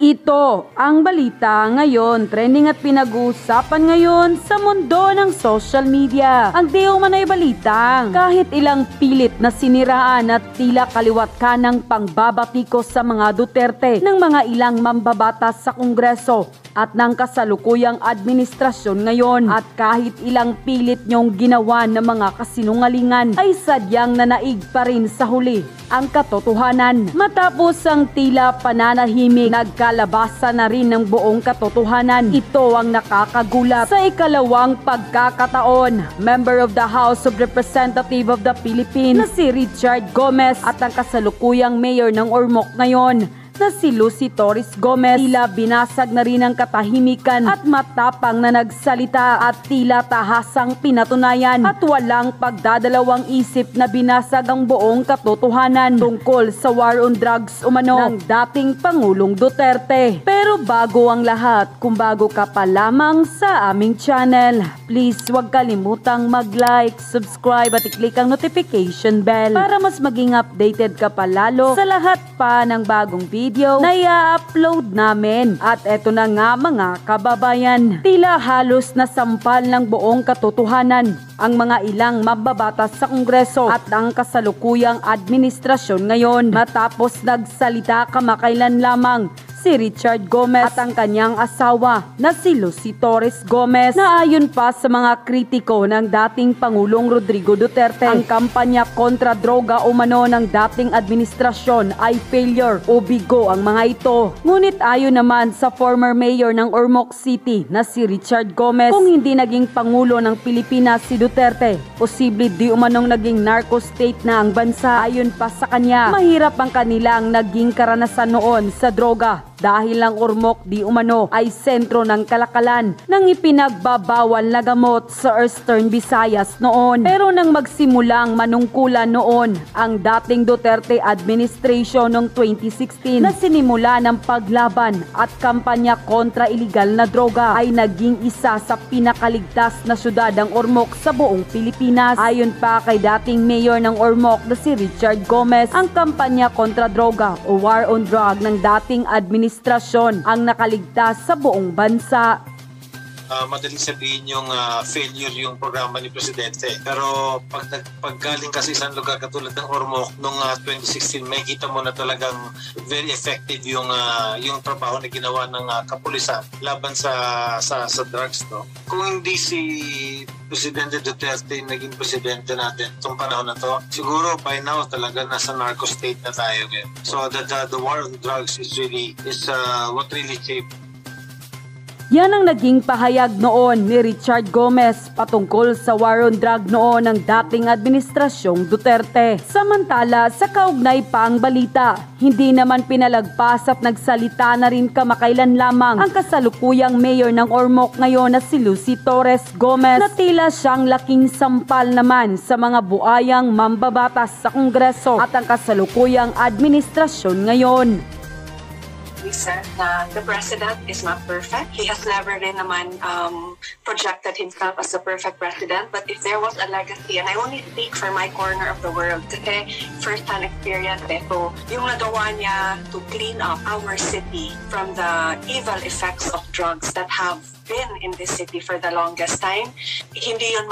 Ito ang balita ngayon, trending at pinag-uusapan ngayon sa mundo ng social media. Ang di umano'y balitang kahit ilang pilit na siniraan at tila kaliwat kanang pangbabatiko sa mga Duterte ng mga ilang mambabatas sa Kongreso at ng kasalukuyang administrasyon ngayon, at kahit ilang pilit niyong ginawa ng mga kasinungalingan ay sadyang nanaig pa rin sa huli ang katotohanan. Matapos ang tila pananahimik, nagkalabasa na rin ng buong katotohanan. Ito ang nakakagulat. Sa ikalawang pagkakataon, Member of the House of Representatives of the Philippines na si Richard Gomez at ang kasalukuyang mayor ng Ormoc ngayon na si Lucy Torres Gomez, tila binasag na rin ang katahimikan at matapang na nagsalita at tila tahasang pinatunayan at walang pagdadalawang isip na binasag ang buong katotohanan tungkol sa war on drugs umano ng dating Pangulong Duterte. Pero bago ang lahat, kung bago ka pa lamang sa aming channel, please huwag kalimutang mag-like, subscribe at i-click ang notification bell para mas maging updated ka pa lalo sa lahat pa ng bagong video na i-upload namin. At eto na nga mga kababayan, tila halos nasampal ng buong katotohanan ang mga ilang mababatas sa Kongreso at ang kasalukuyang administrasyon ngayon matapos nagsalita kamakailan lamang si Richard Gomez at ang kanyang asawa na si Lucy Torres Gomez, na ayon pa sa mga kritiko ng dating Pangulong Rodrigo Duterte, ang kampanya kontra droga umano ng dating administrasyon ay failure o bigo ang mga ito. Ngunit ayon naman sa former mayor ng Ormoc City na si Richard Gomez, kung hindi naging Pangulo ng Pilipinas si Duterte, posible di umanong naging narco state na ang bansa. Ayon pa sa kanya, mahirap ang kanilang naging karanasan noon sa droga dahil ang Ormoc di umano ay sentro ng kalakalan ng ipinagbabawal na gamot sa Eastern Visayas noon. Pero nang magsimulang manungkulan noon ang dating Duterte administration noong 2016 na sinimula ng paglaban at kampanya kontra iligal na droga, ay naging isa sa pinakaligtas na syudad ang Ormoc sa buong Pilipinas. Ayon pa kay dating mayor ng Ormoc na si Richard Gomez, ang kampanya kontra droga o war on drug ng dating administrasyon ang nakaligtas sa buong bansa. Madaling sabihin yung failure yung programa ni Presidente. Pero pag galing kasi isang lugar katulad ng Ormoc noong 2016, may kita mo na talagang very effective yung trabaho na ginawa ng kapulisan laban sa drugs. No? Kung hindi si Presidente Duterte naging presidente natin itong panahon na to, siguro by now talaga nasa narco state na tayo ngayon. So the war on drugs is what really shaped. Yan ang naging pahayag noon ni Richard Gomez patungkol sa war on drug noon ng dating administrasyong Duterte. Samantala, sa kaugnay pa ang balita, hindi naman pinalagpas at nagsalita na rin kamakailan lamang ang kasalukuyang mayor ng Ormoc ngayon na si Lucy Torres Gomez, na tila siyang laking sampal naman sa mga buayang mambabatas sa Kongreso at ang kasalukuyang administrasyon ngayon. We said that the president is not perfect. He has never rin naman projected himself as a perfect president. But if there was a legacy, and I only speak for my corner of the world, kasi first-hand experience so yung nagawa niya to clean up our city from the evil effects of drugs that have been in this city for the longest time, hindi yun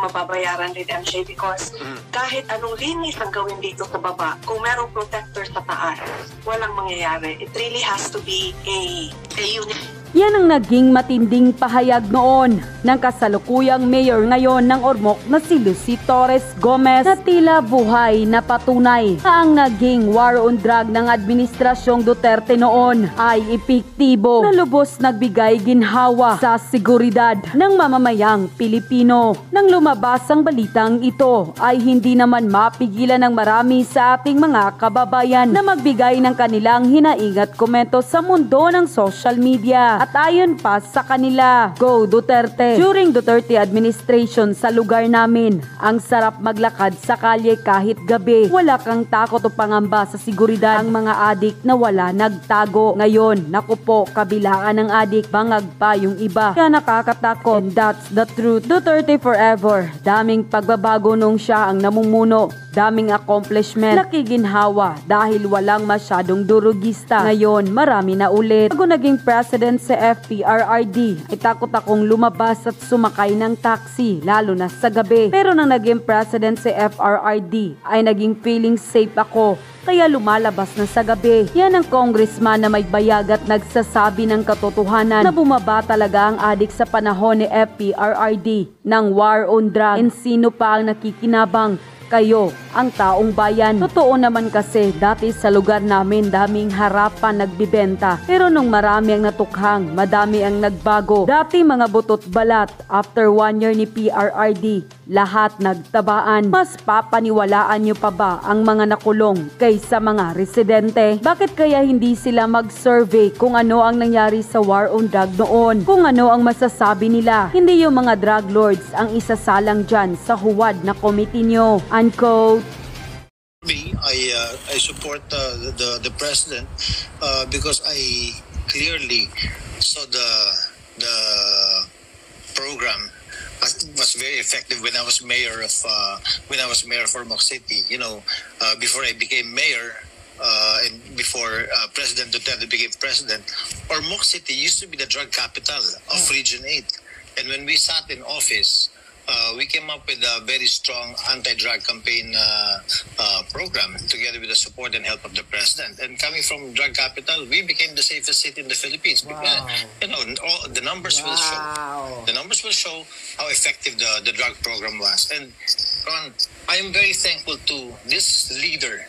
mababayaran rin, MJ, because kahit anong linis ang gawin dito sa baba, kung merong protector sa taas, walang mangyayari. It really has to be a unit. Yan ang naging matinding pahayag noon ng kasalukuyang mayor ngayon ng Ormoc na si Lucy Torres Gomez, na tila buhay na patunay na ang naging war on drug ng administrasyong Duterte noon ay epektibo na lubos nagbigay ginhawa sa seguridad ng mamamayang Pilipino. Nang lumabas ang balitang ito ay hindi naman mapigilan ng marami sa ating mga kababayan na magbigay ng kanilang hinaing at komento sa mundo ng social media. At ayon pa sa kanila, Go Duterte! During Duterte administration sa lugar namin, ang sarap maglakad sa kalye kahit gabi. Wala kang takot o pangamba sa seguridad. Ang mga adik na wala nagtago. Ngayon, naku po, kabilaan ng adik, bangag pa yung iba. Kaya nakakatakot. And that's the truth. Duterte forever. Daming pagbabago nung siya ang namumuno. daming accomplishment, nakiginhawa dahil walang masyadong durugista. Ngayon, marami na ulit. Bago naging president sa FPRRD, ay takot akong lumabas at sumakay ng taxi, lalo na sa gabi. Pero nang naging president sa FRRD, ay naging feeling safe ako, kaya lumalabas na sa gabi. Yan ang congressman na may bayag at nagsasabi ng katotohanan na bumaba talaga ang adik sa panahon ni FPRRD ng war on drugs. And sino pa ang nakikinabang? Kayo, ang taong bayan. Totoo naman kasi dati sa lugar namin daming harapan nagbibenta. Pero nung marami ang natukhang, madami ang nagbago. Dati mga butot balat, after 1 year ni PRRD, lahat nagtabaan. Mas papaniwalaan nyo pa ba ang mga nakulong kaysa mga residente? Bakit kaya hindi sila mag-survey kung ano ang nangyari sa war on drug noon? Kung ano ang masasabi nila? Hindi yung mga drug lords ang isasalang dyan sa huwad na committee nyo. Unquote. I support the president because I clearly saw the program was very effective when I was mayor of Ormoc City. You know, before I became mayor. And before President Duterte became president, Ormoc City used to be the drug capital of Region 8. And when we sat in office, we came up with a very strong anti-drug campaign program together with the support and help of the president. And coming from drug capital, we became the safest city in the Philippines. Wow. You know, the numbers will show. The numbers will show how effective the drug program was. And Ron, I am very thankful to this leader,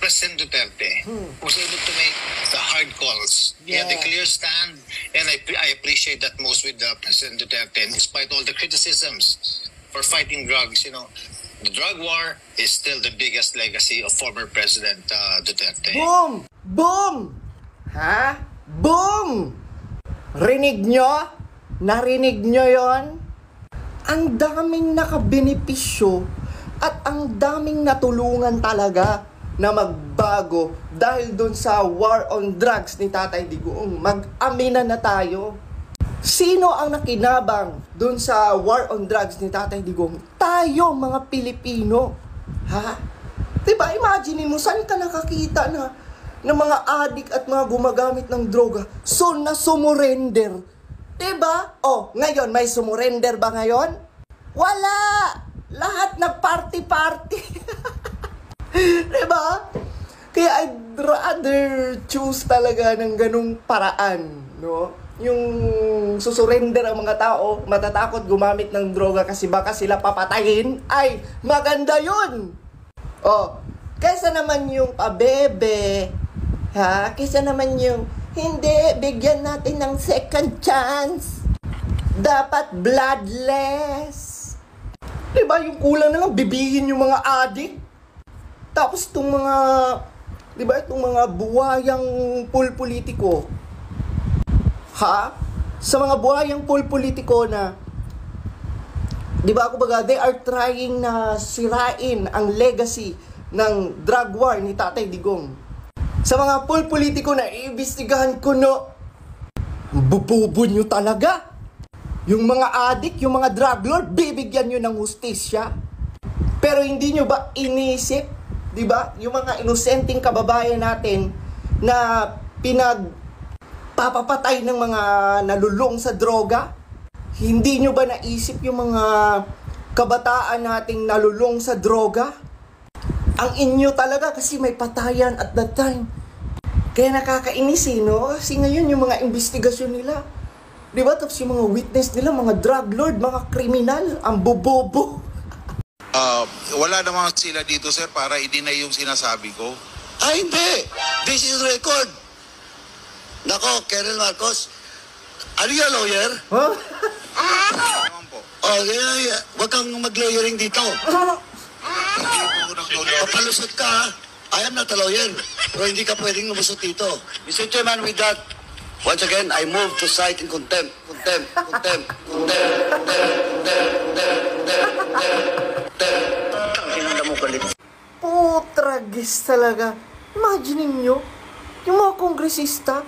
President Duterte, was able to make the hard calls. He had a clear stand, and I appreciate that most with President Duterte. And despite all the criticisms for fighting drugs, you know, the drug war is still the biggest legacy of former President Duterte. Boom! Boom! Ha? Boom! Rinig nyo? Narinig nyo yon? Ang daming nakabenepisyo at ang daming natulungan talaga na magbago dahil dun sa war on drugs ni Tatay Digong. Mag-amina na tayo. Sino ang nakinabang dun sa war on drugs ni Tatay Digong? Tayo, mga Pilipino. Ha? Diba, imagine mo, saan ka nakakita na ng mga adik at mga gumagamit ng droga? So, na sumurrender. Diba? Oh, ngayon, may sumurrender ba ngayon? Wala! Lahat nag-party-party. Diba? Kaya I'd rather choose talaga ng ganung paraan, no? Yung susurrender ang mga tao, matatakot gumamit ng droga kasi baka sila papatayin, ay maganda yun! Oh, kaysa naman yung pabebe, ha? Kaysa naman yung, hindi, bigyan natin ng second chance. Dapat bloodless. Diba? Yung kulang na lang, bibihin yung mga adik. Tapos itong mga, di ba, itong mga buhayang politiko, ha? Sa mga buhayang politiko na, di ba, kumbaga, they are trying na sirain ang legacy ng drug war ni Tatay Digong. Sa mga politiko na iimbestigahan ko, no, bububo nyo talaga. Yung mga adik, yung mga drug lord, bibigyan nyo ng hustisya. Pero hindi nyo ba inisip, diba? Yung mga inosenteng kababayan natin na pinagpapapatay ng mga nalulong sa droga? Hindi nyo ba naisip yung mga kabataan nating nalulong sa droga? Ang inyo talaga kasi may patayan at that time. Kaya nakakainis no? Kasi ngayon yung mga investigasyon nila, diba? Tapos yung mga witness nila, mga drug lord, mga kriminal, ang bobobo. Wala namang sila dito, sir, para i-deny yung sinasabi ko. Hindi! This is record! Nako, Colonel Marcos, are you a lawyer? Huh? Naman po. Oh, wag kang mag-lawyering dito. Hindi po ako Papalusot ka, ha? I am not a lawyer. Pero hindi ka pwedeng lumusot dito. Mr. Chairman, with that, once again, I move to cite in contempt. Putragis talaga. Imagine nyo, yung mga kongresista,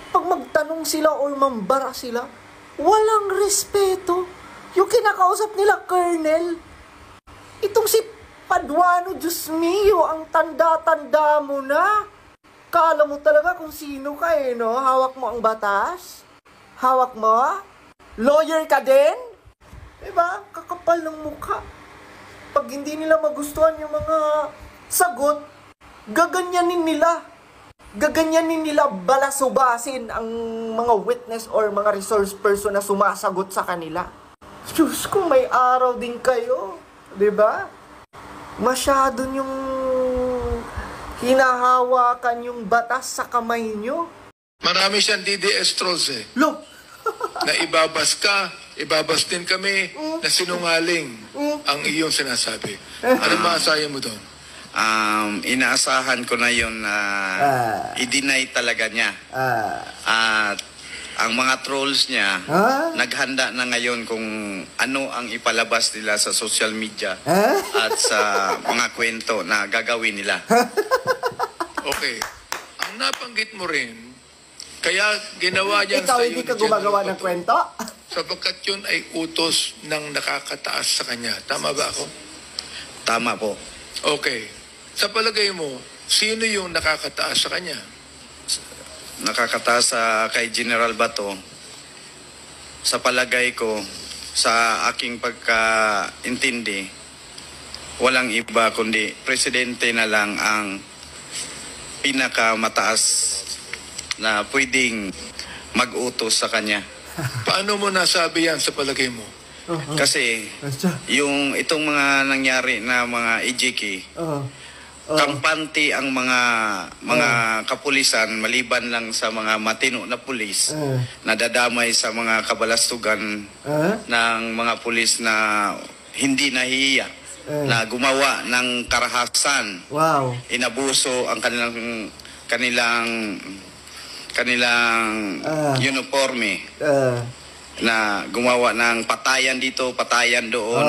pag magtanong sila o mambara sila, walang respeto. Yung kinakausap nila, Colonel, itong si Paduano, Diyos mio, ang tanda-tanda mo na. Kala mo talaga kung sino ka no? Hawak mo ang batas? Hawak mo? Lawyer ka din? Diba? Kakapal ng mukha. Pag hindi nila magustuhan yung mga sagot, gaganyanin nila. Gaganyanin nila balasubasin ang mga witness or mga resource person na sumasagot sa kanila. Diyos ko, may araw din kayo. Diba? Masyado yung hinahawakan yung batas sa kamay nyo. Marami siyang DDS trolls eh. Look! Na ibabas ka, ibabas din kami, na sinungaling ang iyong sinasabi. Ano maasayan mo doon? Inaasahan ko na yun na i-deny talaga niya. At ang mga trolls niya, naghanda na ngayon kung ano ang ipalabas nila sa social media at sa mga kwento na gagawin nila. Okay. Ang nabanggit mo rin, kaya ginawa niyan Ikaw sa hindi ka gumagawa ng kwento? Sapagkat yun ay utos ng nakakataas sa kanya. Tama ba ako? Tama po. Okay. Sa palagay mo, sino yung nakakataas sa kanya? Nakakataas kay General Bato. Sa palagay ko, sa aking pagkaintindi, walang iba kundi presidente na lang ang pinakamataas na pwedeng mag-utos sa kanya. Paano mo nasabi yan sa palagay mo? Kasi yung itong mga nangyari na mga EJK, kampante ang mga kapulisan maliban lang sa mga matino na pulis na dadamay sa mga kabalastugan ng mga pulis na hindi nahihiya na gumawa ng karahasan. Wow. Inabuso ang kanilang uniforme na gumawa ng patayan dito, patayan doon.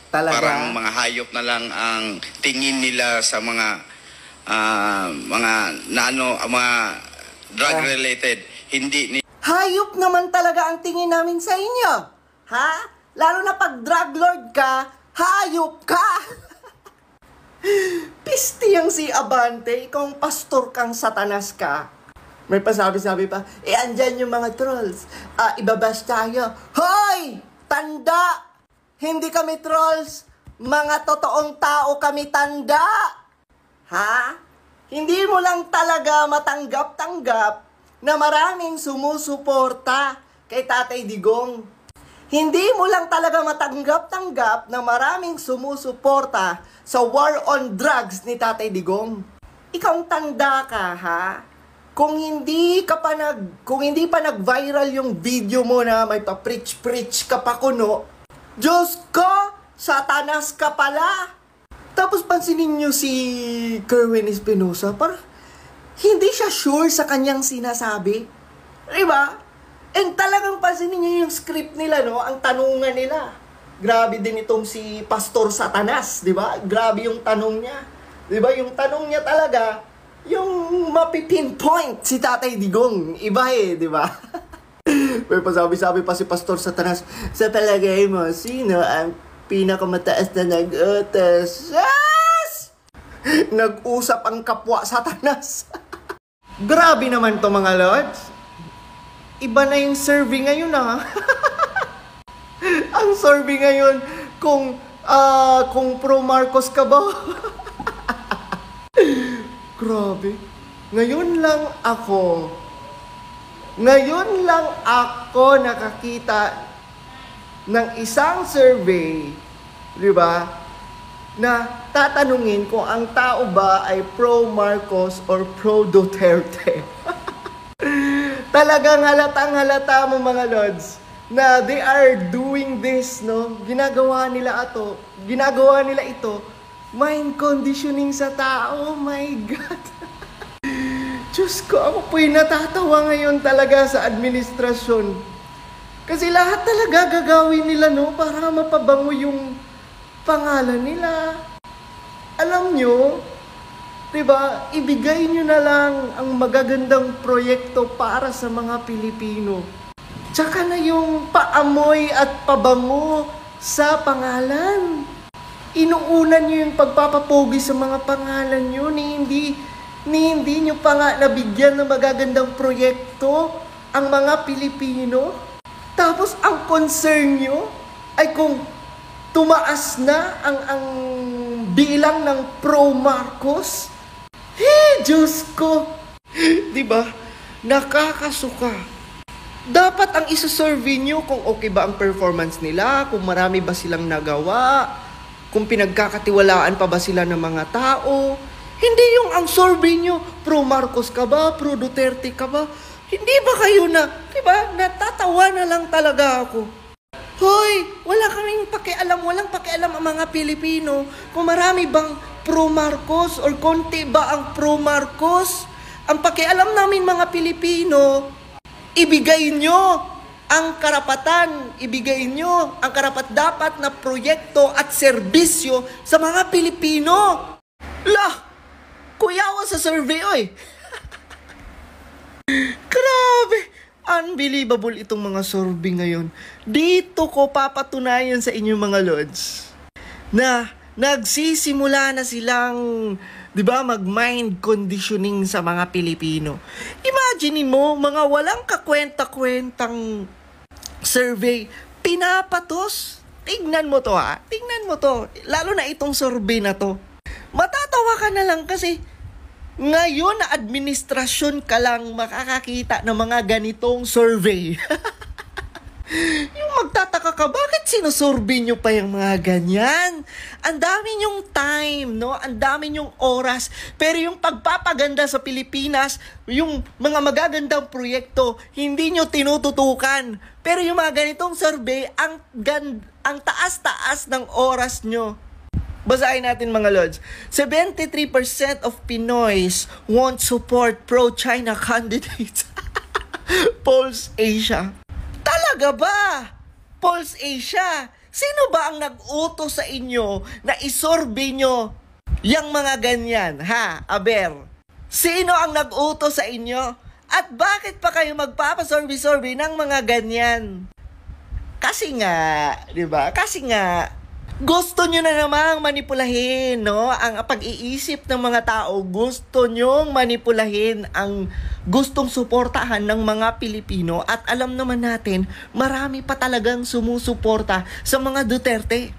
Talaga? Parang mga hayop na lang ang tingin nila sa mga drug related. Hindi Hayop naman talaga ang tingin namin sa inyo. Ha? Lalo na pag drug lord ka, hayop ka. Pisti yang si Abante, kung pastor kang satanas ka. May pasabi-sabi pa, andyan yung mga trolls. Ibabas tayo. Hoy! Tanda! Hindi kami trolls. Mga totoong tao kami, tanda. Ha? Hindi mo lang talaga matanggap-tanggap na maraming sumusuporta kay Tatay Digong. Hindi mo lang talaga matanggap-tanggap na maraming sumusuporta sa war on drugs ni Tatay Digong. Ikaw tanda ka, ha? Kung hindi pa nag-viral yung video mo na may pa-preach ka pa kuno, Diyos ko, satanas ka pala. Tapos pansinin nyo si Kerwin Espinosa, parang hindi siya sure sa kanyang sinasabi. Diba? And talagang pansinin nyo yung script nila, no? Ang tanungan nila. Grabe din itong si Pastor Satanas, diba? Grabe yung tanong niya. Diba? Yung tanong niya talaga, yung mapipinpoint si Tatay Digong. Iba di ba? May pasabi-sabi pa si Pastor Satanas, sa palagay mo, sino ang pinakamataas na nag-utos? Yes! Nag-usap ang kapwa Satanas. Grabe naman to mga lords. Iba na yung survey ngayon, ha? Ang survey ngayon, kung pro Marcos ka ba? Grabe. Ngayon lang ako nakakita ng isang survey, di ba, na tatanungin kung ang tao ba ay pro Marcos or pro Duterte. Talagang halatang-halata mo mga lords na they are doing this, no? Ginagawa nila ito mind conditioning sa tao. Oh my God. Diyos ko, ako po'y natatawa ngayon talaga sa administrasyon. Kasi lahat talaga gagawin nila, no? Para mapabango yung pangalan nila. Alam nyo, diba, ibigay nyo na lang ang magagandang proyekto para sa mga Pilipino. Tsaka na yung paamoy at pabango sa pangalan. inuunan nyo yung pagpapapogi sa mga pangalan nyo, hindi nyo pa nga nabigyan ng magagandang proyekto ang mga Pilipino. Tapos ang concern nyo ay kung tumaas na ang bilang ng pro-Marcos. Diyos ko! Diba? Nakakasuka. Dapat ang isa-survey nyo kung okay ba ang performance nila, kung marami ba silang nagawa, kung pinagkakatiwalaan pa ba sila ng mga tao. Hindi yung ang survey nyo, pro-Marcos ka ba, pro-Duterte ka ba? Hindi ba kayo diba? Natatawa na lang talaga ako. Hoy, walang pakialam ang mga Pilipino kung marami bang pro-Marcos or konti ba ang pro-Marcos. Ang pakialam namin mga Pilipino, ibigay nyo ang karapatan, ibigay nyo ang karapat-dapat na proyekto at serbisyo sa mga Pilipino. Kuyawa sa survey, oy. Grabe! Unbelievable itong mga survey ngayon. Dito ko papatunayan sa inyo mga Lods na nagsisimula na silang, mag-mind conditioning sa mga Pilipino. Imagine mo, mga walang kakwenta-kwentang survey, pinapatos. Tingnan mo to ha. Tingnan mo to. Lalo na itong survey na to. Matatawa ka na lang kasi ngayon na administrasyon ka lang makakakita ng mga ganitong survey. Yung magtataka ka, bakit sinusurvey nyo pa yung mga ganyan? Ang dami nyong time, no? Ang dami nyong oras. Pero yung pagpapaganda sa Pilipinas, yung mga magagandang proyekto, hindi nyo tinututukan. Pero yung mga ganitong survey, ang taas-taas ng oras nyo. Basahin natin mga Lods. 73% of Pinoys want support pro-China candidates. Pulse Asia. Talaga ba? Pulse Asia. Sino ba ang nag-utos sa inyo na isurvey nyo yung mga ganyan? Aber? Sino ang nag-utos sa inyo? At bakit pa kayo magpapasurvey-survey ng mga ganyan? Kasi nga, Kasi nga, gusto nyo na namang manipulahin, no? Ang pag-iisip ng mga tao, gusto nyong manipulahin ang gustong suportahan ng mga Pilipino. At alam naman natin, marami pa talagang sumusuporta sa mga Duterte.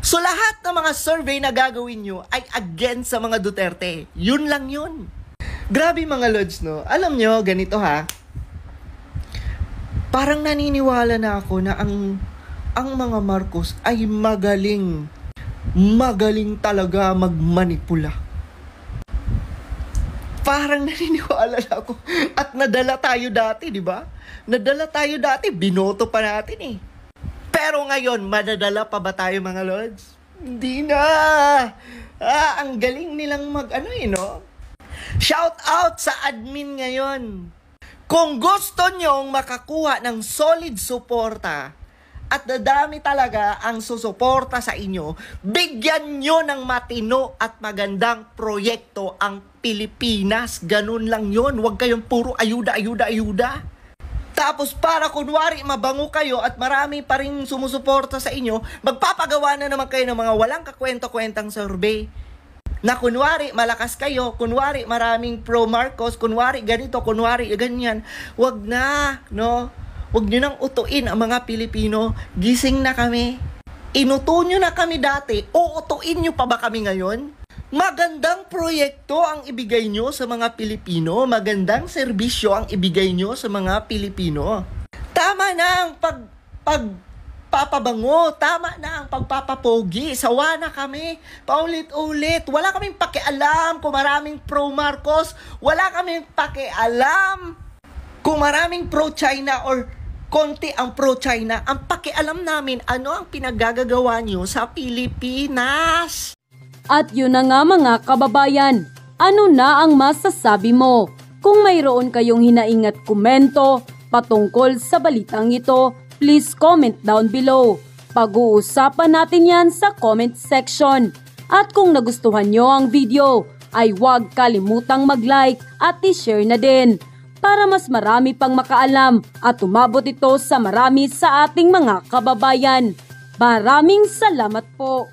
So lahat ng mga survey na gagawin nyo ay against sa mga Duterte. Yun lang yun. Grabe mga Lods, no? Alam nyo, ganito ha. Parang naniniwala na ako na ang mga Marcos ay magaling talaga magmanipula. Parang naniniwala na ako. At nadala tayo dati, di ba? Nadala tayo dati, binoto pa natin eh. Pero ngayon, madadala pa ba tayo mga Lods? Hindi na. Ang galing nilang no? Shout out sa admin ngayon. Kung gusto nyong makakuha ng solid suporta, at dadami talaga ang susuporta sa inyo, bigyan nyo ng matino at magandang proyekto ang Pilipinas. Ganun lang yon. Huwag kayong puro ayuda. Tapos para kunwari mabango kayo at marami pa rin sumusuporta sa inyo, magpapagawa na naman kayo ng mga walang kakwento-kwentang survey. Na kunwari malakas kayo, kunwari maraming pro-Marcos, kunwari ganito, kunwari ganyan. Huwag na, no? Huwag nyo nang utuin ang mga Pilipino. Gising na kami. Inuto nyo na kami dati. Uutuin nyo pa ba kami ngayon? Magandang proyekto ang ibigay nyo sa mga Pilipino. Magandang serbisyo ang ibigay nyo sa mga Pilipino. Tama na ang pagpapabango. Tama na ang pagpapapogi. Sawa na kami. Paulit-ulit. Wala kaming pakialam kung maraming pro-Marcos. Wala kaming pakialam kung maraming pro-China or konti ang pro-China. Ang pakialam namin, ano ang pinagagagawa nyo sa Pilipinas? At yun na nga mga kababayan, ano na ang masasabi mo? Kung mayroon kayong hinaingat komento patungkol sa balitang ito, please comment down below. Pag-uusapan natin yan sa comment section. At kung nagustuhan nyo ang video, ay huwag kalimutang mag-like at i-share na din, para mas marami pang makaalam at umabot ito sa marami sa ating mga kababayan. Maraming salamat po!